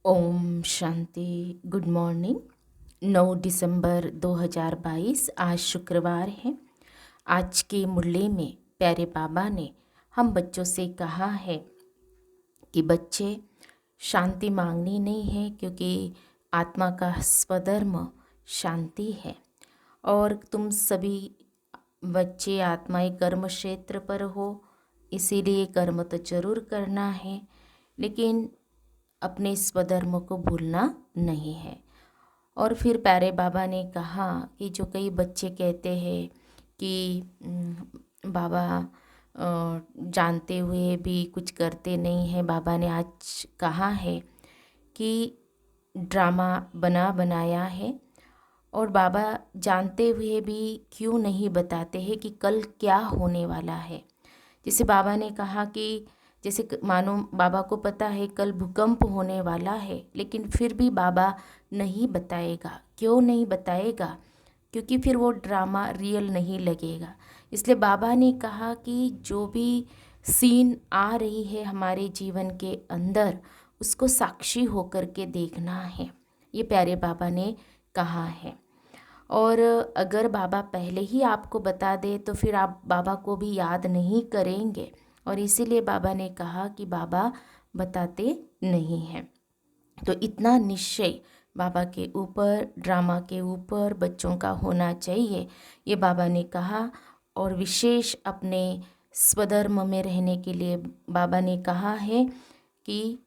Om Shanti. Good morning. 9 दिसंबर 2022 आज शुक्रवार है। आज की मुरली में प्यारे बाबा ने हम बच्चों से कहा है कि बच्चे शांति मांगनी नहीं है, क्योंकि आत्मा का स्वधर्म शांति है और तुम सभी बच्चे आत्माएं कर्म क्षेत्र पर हो, इसीलिए कर्म तो जरूर करना है, लेकिन अपने स्वधर्म को भूलना नहीं है। और फिर प्यारे बाबा ने कहा कि जो कई बच्चे कहते हैं कि बाबा जानते हुए भी कुछ करते नहीं हैं। बाबा ने आज कहा है कि ड्रामा बनाया है और बाबा जानते हुए भी क्यों नहीं बताते हैं कि कल क्या होने वाला है। जैसे बाबा ने कहा कि जैसे मानो बाबा को पता है कल भूकंप होने वाला है, लेकिन फिर भी बाबा नहीं बताएगा। क्यों नहीं बताएगा? क्योंकि फिर वो ड्रामा रियल नहीं लगेगा। इसलिए बाबा ने कहा कि जो भी सीन आ रही है हमारे जीवन के अंदर, उसको साक्षी होकर के देखना है। ये प्यारे बाबा ने कहा है। और अगर बाबा पहले ही आपको बता दे तो फिर आप बाबा को भी याद नहीं करेंगे, और इसीलिए बाबा ने कहा कि बाबा बताते नहीं हैं। तो इतना निश्चय बाबा के ऊपर, ड्रामा के ऊपर बच्चों का होना चाहिए, ये बाबा ने कहा। और विशेष अपने स्वधर्म में रहने के लिए बाबा ने कहा है कि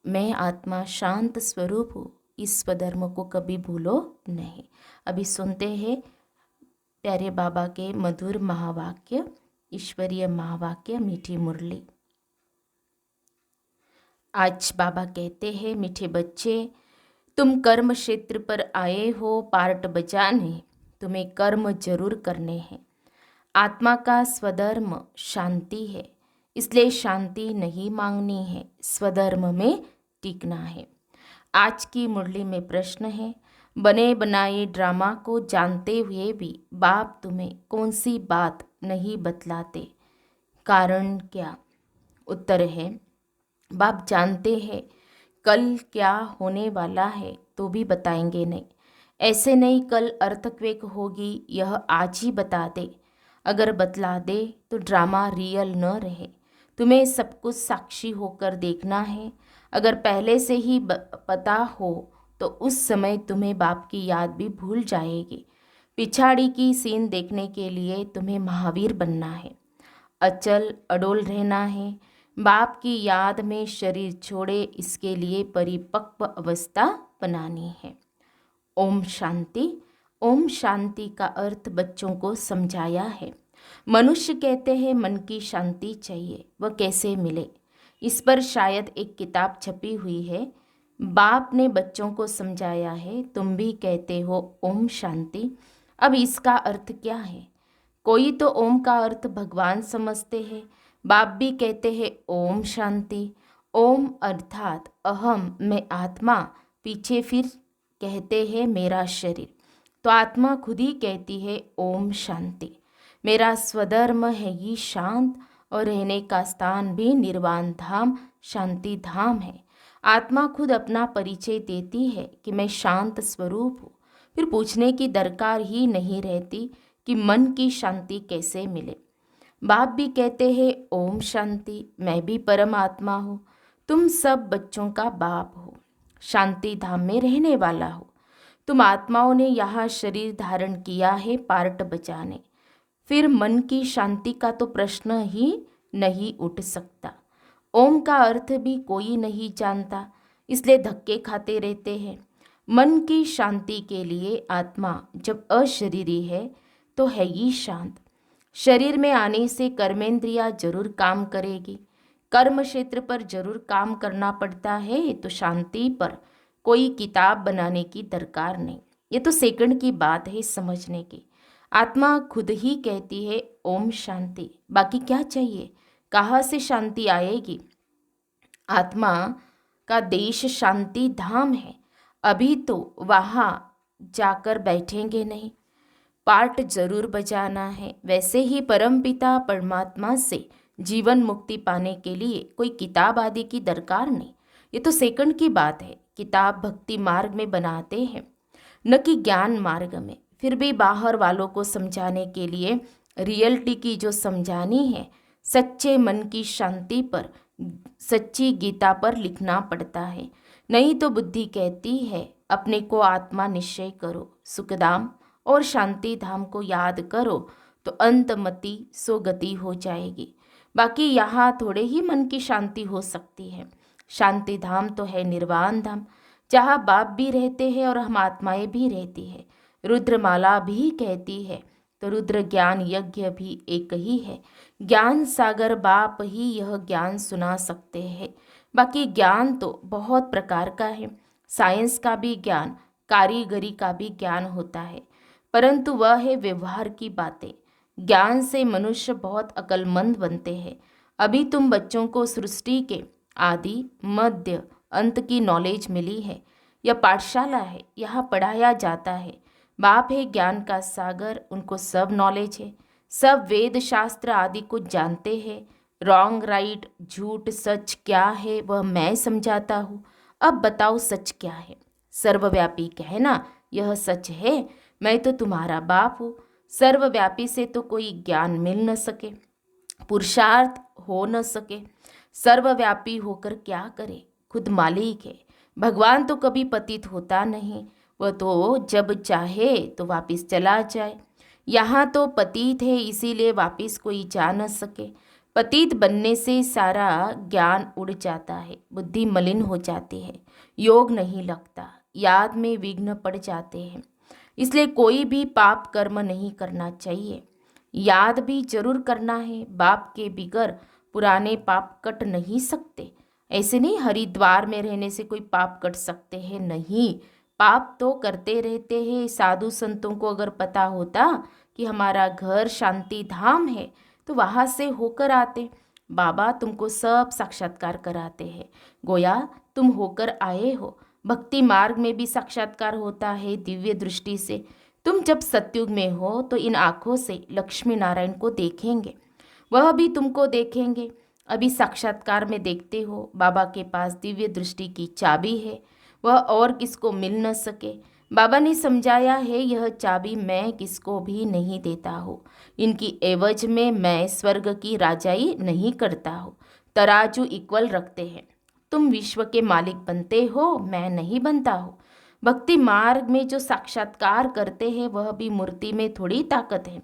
मैं आत्मा शांत स्वरूप हूँ, इस स्वधर्म को कभी भूलो नहीं। अभी सुनते हैं प्यारे बाबा के मधुर महावाक्य, ईश्वरीय महावाक्य, मीठी मुरली। आज बाबा कहते हैं, मीठे बच्चे, तुम कर्म क्षेत्र पर आए हो पार्ट बजाने, तुम्हें कर्म जरूर करने हैं। आत्मा का स्वधर्म शांति है, इसलिए शांति नहीं मांगनी है, स्वधर्म में टिकना है। आज की मुरली में प्रश्न है, बने बनाए ड्रामा को जानते हुए भी बाप तुम्हें कौन सी बात नहीं बतलाते, कारण क्या? उत्तर है, बाप जानते हैं कल क्या होने वाला है, तो भी बताएंगे नहीं। ऐसे नहीं कल अर्थक्वेक होगी, यह आज ही बता दे। अगर बतला दे तो ड्रामा रियल न रहे। तुम्हें सब कुछ साक्षी होकर देखना है। अगर पहले से ही पता हो तो उस समय तुम्हें बाप की याद भी भूल जाएगी। पिछाड़ी की सीन देखने के लिए तुम्हें महावीर बनना है, अचल अडोल रहना है। बाप की याद में शरीर छोड़े, इसके लिए परिपक्व अवस्था बनानी है। ओम शांति। ओम शांति का अर्थ बच्चों को समझाया है। मनुष्य कहते हैं मन की शांति चाहिए, वह कैसे मिले? इस पर शायद एक किताब छपी हुई है। बाप ने बच्चों को समझाया है। तुम भी कहते हो ओम शांति। अब इसका अर्थ क्या है? कोई तो ओम का अर्थ भगवान समझते हैं। बाप भी कहते हैं ओम शांति। ओम अर्थात अहम, मैं आत्मा, पीछे फिर कहते हैं मेरा शरीर। तो आत्मा खुद ही कहती है ओम शांति। मेरा स्वधर्म है ये शांत, और रहने का स्थान भी निर्वाण धाम, शांति धाम है। आत्मा खुद अपना परिचय देती है कि मैं शांत स्वरूप हूँ। फिर पूछने की दरकार ही नहीं रहती कि मन की शांति कैसे मिले। बाप भी कहते हैं ओम शांति, मैं भी परमात्मा हूँ। तुम सब बच्चों का बाप हो, शांति धाम में रहने वाला हो। तुम आत्माओं ने यहाँ शरीर धारण किया है पार्ट बचाने। फिर मन की शांति का तो प्रश्न ही नहीं उठ सकता। ओम का अर्थ भी कोई नहीं जानता, इसलिए धक्के खाते रहते हैं। मन की शांति के लिए आत्मा जब अशरीरी है तो है ही शांत। शरीर में आने से कर्मेंद्रिया जरूर काम करेगी, कर्म क्षेत्र पर जरूर काम करना पड़ता है, तो शांति पर कोई किताब बनाने की दरकार नहीं। ये तो सेकंड की बात है समझने की। आत्मा खुद ही कहती है ओम शांति। बाकी क्या चाहिए? कहाँ से शांति आएगी? आत्मा का देश शांति धाम है। अभी तो वहाँ जाकर बैठेंगे नहीं, पार्ट जरूर बजाना है। वैसे ही परमपिता परमात्मा से जीवन मुक्ति पाने के लिए कोई किताब आदि की दरकार नहीं। ये तो सेकंड की बात है किताब भक्ति मार्ग में बनाते हैं, न कि ज्ञान मार्ग में। फिर भी बाहर वालों को समझाने के लिए रियलिटी की जो समझानी है, सच्चे मन की शांति पर, सच्ची गीता पर लिखना पड़ता है। नहीं तो बुद्धि कहती है अपने को आत्मा निश्चय करो, सुखधाम और शांति धाम को याद करो तो अंतमति सो गति हो जाएगी। बाकी यहाँ थोड़े ही मन की शांति हो सकती है। शांति धाम तो है निर्वाण धाम, जहाँ बाप भी रहते हैं और हम आत्माएं भी रहती है। रुद्रमाला भी कहती है तो रुद्र ज्ञान यज्ञ भी एक ही है। ज्ञान सागर बाप ही यह ज्ञान सुना सकते हैं। बाकी ज्ञान तो बहुत प्रकार का है। साइंस का भी ज्ञान, कारीगरी का भी ज्ञान होता है, परंतु वह है व्यवहार की बातें। ज्ञान से मनुष्य बहुत अक्लमंद बनते हैं। अभी तुम बच्चों को सृष्टि के आदि मध्य अंत की नॉलेज मिली है। यह पाठशाला है, यहाँ पढ़ाया जाता है। बाप है ज्ञान का सागर, उनको सब नॉलेज है, सब वेद शास्त्र आदि को जानते हैं। रॉन्ग राइट, झूठ सच क्या है वह मैं समझाता हूँ। अब बताओ सच क्या है? सर्वव्यापी कहना यह सच है। मैं तो तुम्हारा बाप हूँ। सर्वव्यापी से तो कोई ज्ञान मिल न सके, पुरुषार्थ हो न सके। सर्वव्यापी होकर क्या करे? खुद मालिक है। भगवान तो कभी पतित होता नहीं, वह तो जब चाहे तो वापिस चला जाए। यहाँ तो पतित है, इसीलिए वापिस कोई जा न सके। पतित बनने से सारा ज्ञान उड़ जाता है, बुद्धि मलिन हो जाती है, योग नहीं लगता, याद में विघ्न पड़ जाते हैं। इसलिए कोई भी पाप कर्म नहीं करना चाहिए। याद भी जरूर करना है। बाप के बिगर पुराने पाप कट नहीं सकते। ऐसे नहीं हरिद्वार में रहने से कोई पाप कट सकते हैं, नहीं। पाप तो करते रहते हैं। साधु संतों को अगर पता होता कि हमारा घर शांति धाम है तो वहाँ से होकर आते। बाबा तुमको सब साक्षात्कार कराते हैं, गोया तुम होकर आए हो। भक्ति मार्ग में भी साक्षात्कार होता है दिव्य दृष्टि से। तुम जब सतयुग में हो तो इन आँखों से लक्ष्मी नारायण को देखेंगे, वह भी तुमको देखेंगे। अभी साक्षात्कार में देखते हो बाबा के पास दिव्य दृष्टि की चाबी है, वह और किसको मिल न सके। बाबा ने समझाया है यह चाबी मैं किसको भी नहीं देता हूँ। इनकी एवज में मैं स्वर्ग की राजाई नहीं करता हूँ। तराजू इक्वल रखते हैं। तुम विश्व के मालिक बनते हो, मैं नहीं बनता हूँ। भक्ति मार्ग में जो साक्षात्कार करते हैं वह भी मूर्ति में थोड़ी ताकत है।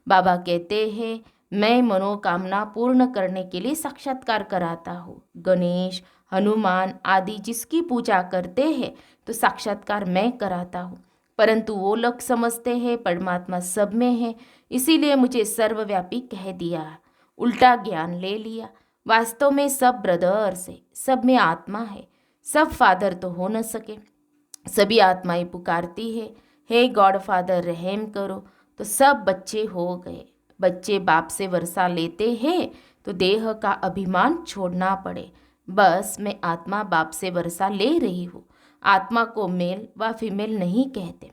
बाबा कहते हैं मैं मनोकामना पूर्ण करने के लिए साक्षात्कार कराता हूँ। गणेश, हनुमान आदि जिसकी पूजा करते हैं तो साक्षात्कार मैं कराता हूँ, परंतु वो लोग समझते हैं परमात्मा सब में है, इसीलिए मुझे सर्वव्यापी कह दिया, उल्टा ज्ञान ले लिया। वास्तव में सब ब्रदर्स है, सब में आत्मा है। सब फादर तो हो न सके। सभी आत्माएं पुकारती है, हे गॉड फादर रहम करो, तो सब बच्चे हो गए। बच्चे बाप से वर्षा लेते हैं तो देह का अभिमान छोड़ना पड़े। बस मैं आत्मा बाप से वर्षा ले रही हूँ। आत्मा को मेल व फीमेल नहीं कहते,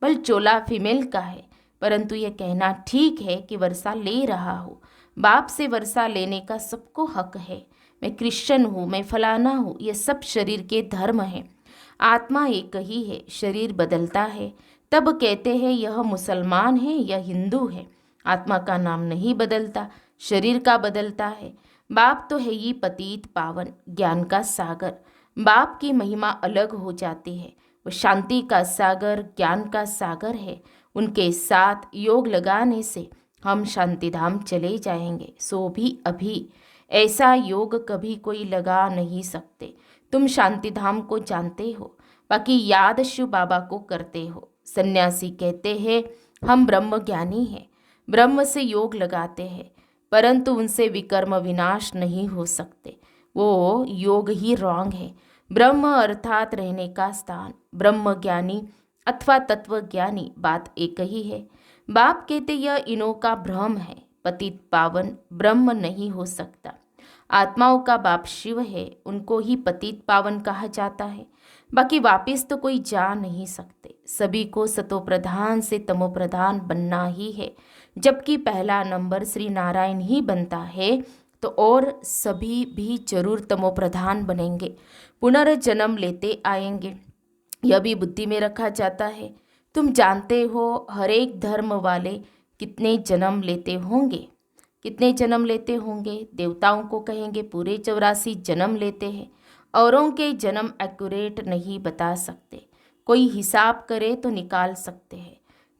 बल चोला फीमेल का है, परंतु यह कहना ठीक है कि वर्षा ले रहा हूँ। बाप से वर्षा लेने का सबको हक है। मैं क्रिश्चियन हूँ, मैं फलाना हूँ, ये सब शरीर के धर्म हैं। आत्मा एक ही है, शरीर बदलता है। तब कहते हैं यह मुसलमान है, यह हिंदू है। आत्मा का नाम नहीं बदलता, शरीर का बदलता है। बाप तो है ही पतित पावन, ज्ञान का सागर। बाप की महिमा अलग हो जाती है। वो शांति का सागर, ज्ञान का सागर है। उनके साथ योग लगाने से हम शांतिधाम चले जाएंगे। सो भी अभी ऐसा योग कभी कोई लगा नहीं सकते। तुम शांतिधाम को जानते हो, बाकी याद शिव बाबा को करते हो। सन्यासी कहते हैं हम ब्रह्म ज्ञानी हैं, ब्रह्म से योग लगाते हैं, परंतु उनसे विकर्म विनाश नहीं हो सकते। वो योग ही रॉन्ग है। ब्रह्म अर्थात रहने का स्थान, ब्रह्म ज्ञानी अथवा तत्वज्ञानी बात एक ही है। बाप कहते यह इनों का भ्रम है। पतित पावन ब्रह्म नहीं हो सकता। आत्माओं का बाप शिव है, उनको ही पतित पावन कहा जाता है। बाकी वापिस तो कोई जा नहीं सकते। सभी को सतो प्रधान से तमो प्रधान बनना ही है। जबकि पहला नंबर श्री नारायण ही बनता है तो और सभी भी जरूर तमोप्रधान बनेंगे, पुनर्जन्म लेते आएंगे। यह भी बुद्धि में रखा जाता है। तुम जानते हो हर एक धर्म वाले कितने जन्म लेते होंगे, कितने जन्म लेते होंगे। देवताओं को कहेंगे पूरे 84 जन्म लेते हैं। औरों के जन्म एक्यूरेट नहीं बता सकते, कोई हिसाब करे तो निकाल सकते हैं,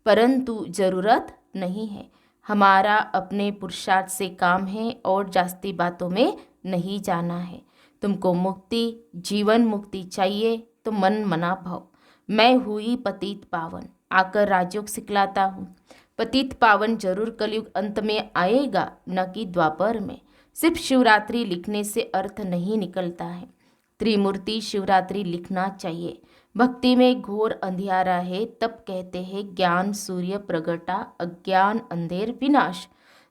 परंतु ज़रूरत नहीं है। हमारा अपने पुरुषार्थ से काम है और जास्ती बातों में नहीं जाना है। तुमको मुक्ति, जीवन मुक्ति चाहिए तो मन मना भव। मैं हुई पतित पावन, आकर राजयोग सिखलाता हूँ। पतित पावन जरूर कलयुग अंत में आएगा, न कि द्वापर में। सिर्फ शिवरात्रि लिखने से अर्थ नहीं निकलता है, त्रिमूर्ति शिवरात्रि लिखना चाहिए। भक्ति में घोर अंधियारा है, तब कहते हैं ज्ञान सूर्य प्रगटा, अज्ञान अंधेर विनाश।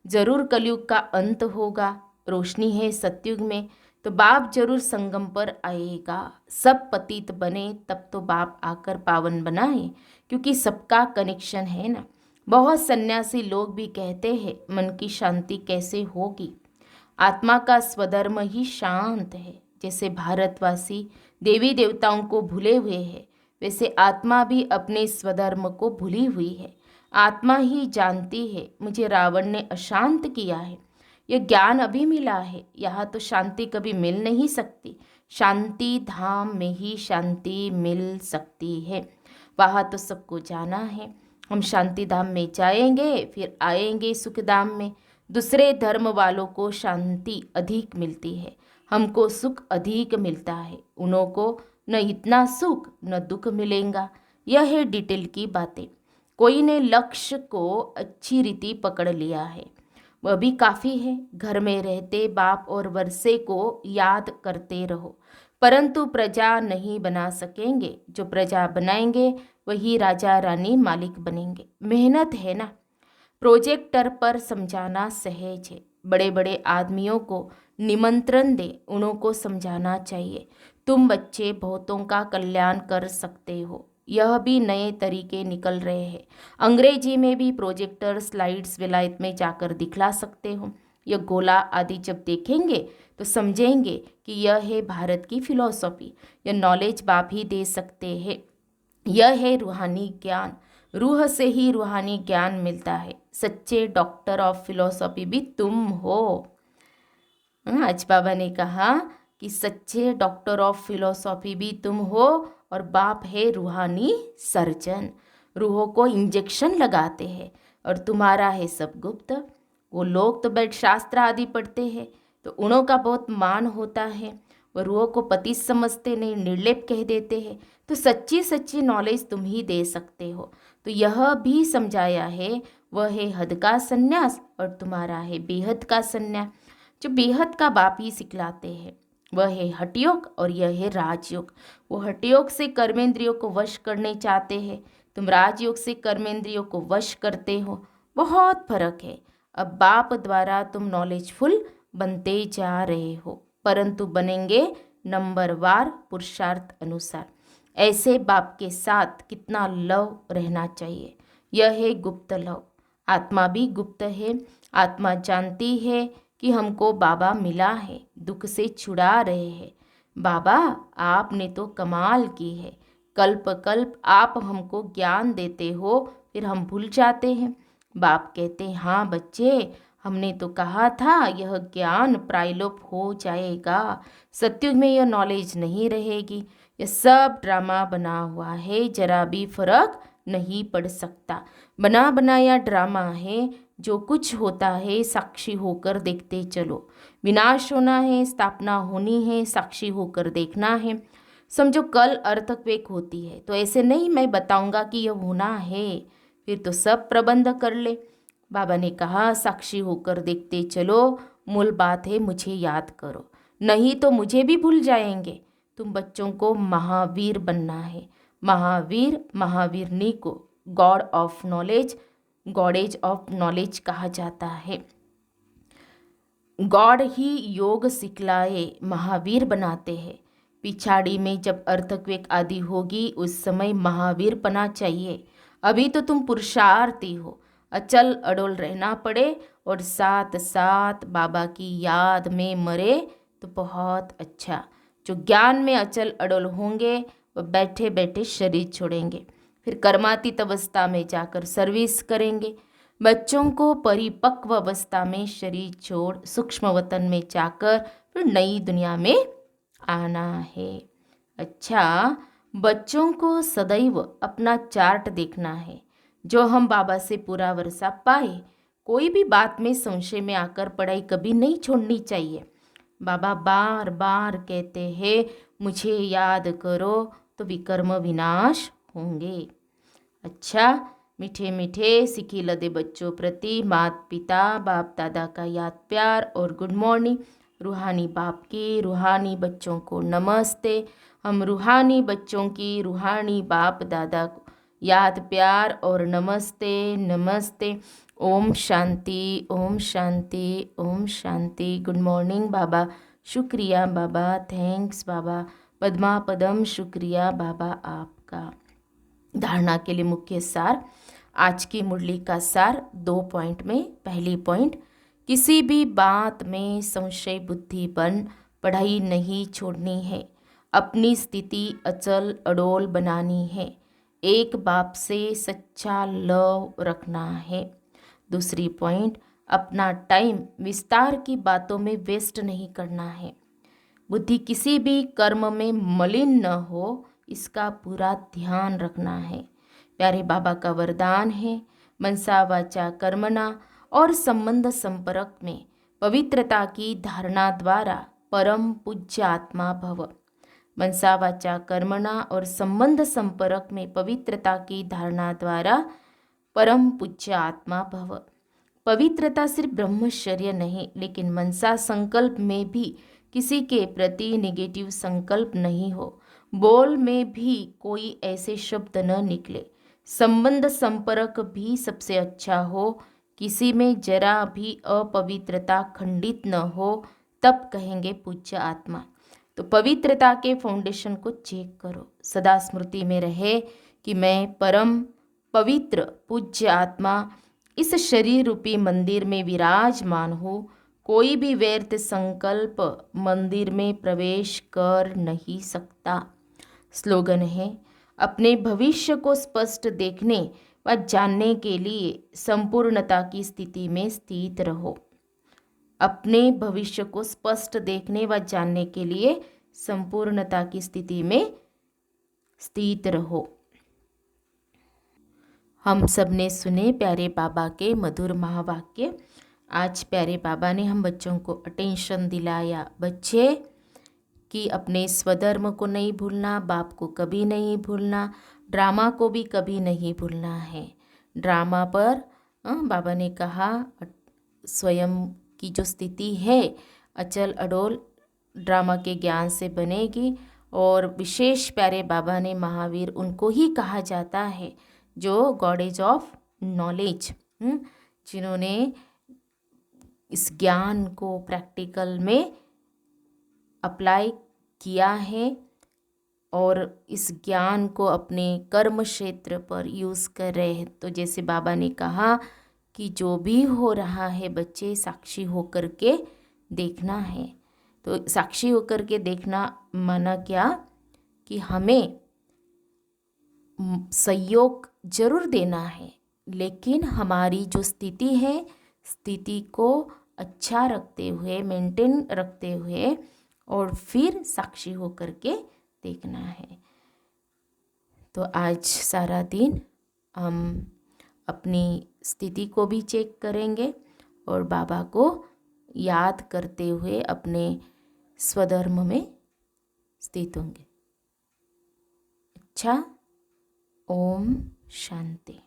जरूर कलयुग का अंत होगा, रोशनी है सतयुग में, तो बाप जरूर संगम पर आएगा। सब पतित बने तब तो बाप आकर पावन बनाए, क्योंकि सबका कनेक्शन है ना। बहुत सन्यासी लोग भी कहते हैं मन की शांति कैसे होगी, आत्मा का स्वधर्म ही शांत है। जैसे भारतवासी देवी देवताओं को भूले हुए हैं, वैसे आत्मा भी अपने स्वधर्म को भूली हुई है। आत्मा ही जानती है मुझे रावण ने अशांत किया है। यह ज्ञान अभी मिला है, यहाँ तो शांति कभी मिल नहीं सकती। शांति धाम में ही शांति मिल सकती है, वहाँ तो सबको जाना है। हम शांति धाम में जाएंगे, फिर आएंगे सुख धाम में। दूसरे धर्म वालों को शांति अधिक मिलती है, हमको सुख अधिक मिलता है। उन्हों को न इतना सुख न दुख मिलेगा। यह है डिटेल की बातें। कोई ने लक्ष्य को अच्छी रीति पकड़ लिया है, वह भी काफ़ी है। घर में रहते बाप और वर्षे को याद करते रहो, परंतु प्रजा नहीं बना सकेंगे। जो प्रजा बनाएंगे वही राजा रानी मालिक बनेंगे। मेहनत है ना। प्रोजेक्टर पर समझाना सहज है। बड़े बड़े आदमियों को निमंत्रण दे, उन्हों को समझाना चाहिए तुम बच्चे बहुतों का कल्याण कर सकते हो। यह भी नए तरीके निकल रहे हैं। अंग्रेजी में भी प्रोजेक्टर स्लाइड्स विलायत में जाकर दिखला सकते हो। यह गोला आदि जब देखेंगे तो समझेंगे कि यह है भारत की फिलॉसफी। यह नॉलेज बाप ही दे सकते हैं। यह है रूहानी ज्ञान। रूह से ही रूहानी ज्ञान मिलता है। सच्चे डॉक्टर ऑफ फिलॉसफी भी तुम हो। आज बाबा ने कहा कि सच्चे डॉक्टर ऑफ फिलॉसफी भी तुम हो, और बाप है रूहानी सर्जन। रूहों को इंजेक्शन लगाते हैं और तुम्हारा है सब गुप्त। वो लोग तो बैठ शास्त्र आदि पढ़ते हैं तो उन्हों का बहुत मान होता है, वो रूहों को पति समझते नहीं, निर्लेप कह देते हैं। तो सच्ची सच्ची नॉलेज तुम ही दे सकते हो। तो यह भी समझाया है, वह है हद का सन्यास और तुम्हारा है बेहद का सन्यास। जो बेहद का बाप ही सिखलाते हैं वह है हठयोग और यह है राजयोग। वो हठयोग से कर्मेंद्रियों को वश करने चाहते हैं, तुम राजयोग से कर्मेंद्रियों को वश करते हो। बहुत फर्क है। अब बाप द्वारा तुम नॉलेजफुल बनते जा रहे हो, परंतु बनेंगे नंबरवार पुरुषार्थ अनुसार। ऐसे बाप के साथ कितना लव रहना चाहिए। यह है गुप्त लव। आत्मा भी गुप्त है। आत्मा जानती है कि हमको बाबा मिला है, दुख से छुड़ा रहे हैं। बाबा आपने तो कमाल की है, कल्प कल्प आप हमको ज्ञान देते हो, फिर हम भूल जाते हैं। बाप कहते हैं हाँ बच्चे, हमने तो कहा था यह ज्ञान प्रायलोप हो जाएगा। सत्युग में यह नॉलेज नहीं रहेगी। यह सब ड्रामा बना हुआ है, जरा भी फर्क नहीं पड़ सकता। बना बनाया ड्रामा है। जो कुछ होता है साक्षी होकर देखते चलो। विनाश होना है, स्थापना होनी है, साक्षी होकर देखना है। समझो कल अर्थक्वेक होती है तो ऐसे नहीं मैं बताऊंगा कि यह होना है, फिर तो सब प्रबंध कर ले। बाबा ने कहा साक्षी होकर देखते चलो। मूल बात है मुझे याद करो, नहीं तो मुझे भी भूल जाएंगे। तुम बच्चों को महावीर बनना है। महावीर महावीरनी को God of knowledge, goddess of knowledge कहा जाता है। गॉड ही योग सिखलाए महावीर बनाते हैं। पिछाड़ी में जब अर्थक्वेक आदि होगी उस समय महावीर बना चाहिए। अभी तो तुम पुरुषार्थी हो, अचल अडोल रहना पड़े और साथ साथ बाबा की याद में मरे तो बहुत अच्छा। जो ज्ञान में अचल अडोल होंगे वह बैठे बैठे शरीर छोड़ेंगे, फिर कर्मातीत अवस्था में जाकर सर्विस करेंगे। बच्चों को परिपक्व अवस्था में शरीर छोड़ सूक्ष्म वतन में जाकर फिर नई दुनिया में आना है। अच्छा, बच्चों को सदैव अपना चार्ट देखना है जो हम बाबा से पूरा वर्षा पाए। कोई भी बात में संशय में आकर पढ़ाई कभी नहीं छोड़नी चाहिए। बाबा बार बार कहते हैं मुझे याद करो तो विकर्म विनाश होंगे। अच्छा, मीठे मीठे सिखी लदे बच्चों प्रति माता पिता बाप दादा का याद प्यार और गुड मॉर्निंग। रूहानी बाप की रूहानी बच्चों को नमस्ते। हम रूहानी बच्चों की रूहानी बाप दादा को याद प्यार और नमस्ते नमस्ते। ओम शांति ओम शांति ओम शांति। गुड मॉर्निंग बाबा, शुक्रिया बाबा, थैंक्स बाबा, पद्मा पदम शुक्रिया बाबा आपका। धारणा के लिए मुख्य सार, आज की मुरली का सार 2 पॉइंट में। पहली पॉइंट, किसी भी बात में संशय बुद्धि बन पढ़ाई नहीं छोड़नी है, अपनी स्थिति अचल अडोल बनानी है, एक बाप से सच्चा लव रखना है। दूसरी पॉइंट, अपना टाइम विस्तार की बातों में वेस्ट नहीं करना है, बुद्धि किसी भी कर्म में मलिन न हो इसका पूरा ध्यान रखना है। प्यारे बाबा का वरदान है मनसा वाचा कर्मणा और संबंध संपर्क में पवित्रता की धारणा द्वारा परम पूज्य आत्मा भव। मनसा वाचा कर्मणा और संबंध संपर्क में पवित्रता की धारणा द्वारा परम पूज्य आत्मा भव। पवित्रता सिर्फ ब्रह्मचर्य नहीं, लेकिन मनसा संकल्प में भी किसी के प्रति नेगेटिव संकल्प नहीं हो, बोल में भी कोई ऐसे शब्द न निकले, संबंध संपर्क भी सबसे अच्छा हो, किसी में जरा भी अपवित्रता खंडित न हो, तब कहेंगे पूज्य आत्मा। तो पवित्रता के फाउंडेशन को चेक करो, सदा स्मृति में रहे कि मैं परम पवित्र पूज्य आत्मा इस शरीर रूपी मंदिर में विराजमान हूँ। कोई भी व्यर्थ संकल्प मंदिर में प्रवेश कर नहीं सकता। स्लोगन है, अपने भविष्य को स्पष्ट देखने व जानने के लिए संपूर्णता की स्थिति में स्थित रहो। अपने भविष्य को स्पष्ट देखने व जानने के लिए संपूर्णता की स्थिति में स्थित रहो। हम सब ने सुने प्यारे बाबा के मधुर महावाक्य। आज प्यारे बाबा ने हम बच्चों को अटेंशन दिलाया, बच्चे कि अपने स्वधर्म को नहीं भूलना, बाप को कभी नहीं भूलना, ड्रामा को भी कभी नहीं भूलना है। ड्रामा पर बाबा ने कहा स्वयं की जो स्थिति है अचल अडोल ड्रामा के ज्ञान से बनेगी। और विशेष प्यारे बाबा ने महावीर उनको ही कहा जाता है जो गॉडेज ऑफ नॉलेज, जिन्होंने इस ज्ञान को प्रैक्टिकल में अप्लाई किया है और इस ज्ञान को अपने कर्म क्षेत्र पर यूज़ कर रहे हैं। तो जैसे बाबा ने कहा कि जो भी हो रहा है बच्चे साक्षी होकर के देखना है। तो साक्षी होकर के देखना माना क्या कि हमें सहयोग जरूर देना है, लेकिन हमारी जो स्थिति है स्थिति को अच्छा रखते हुए, मेंटेन रखते हुए और फिर साक्षी होकर के देखना है। तो आज सारा दिन हम अपनी स्थिति को भी चेक करेंगे और बाबा को याद करते हुए अपने स्वधर्म में स्थित होंगे। अच्छा, ओम शांति।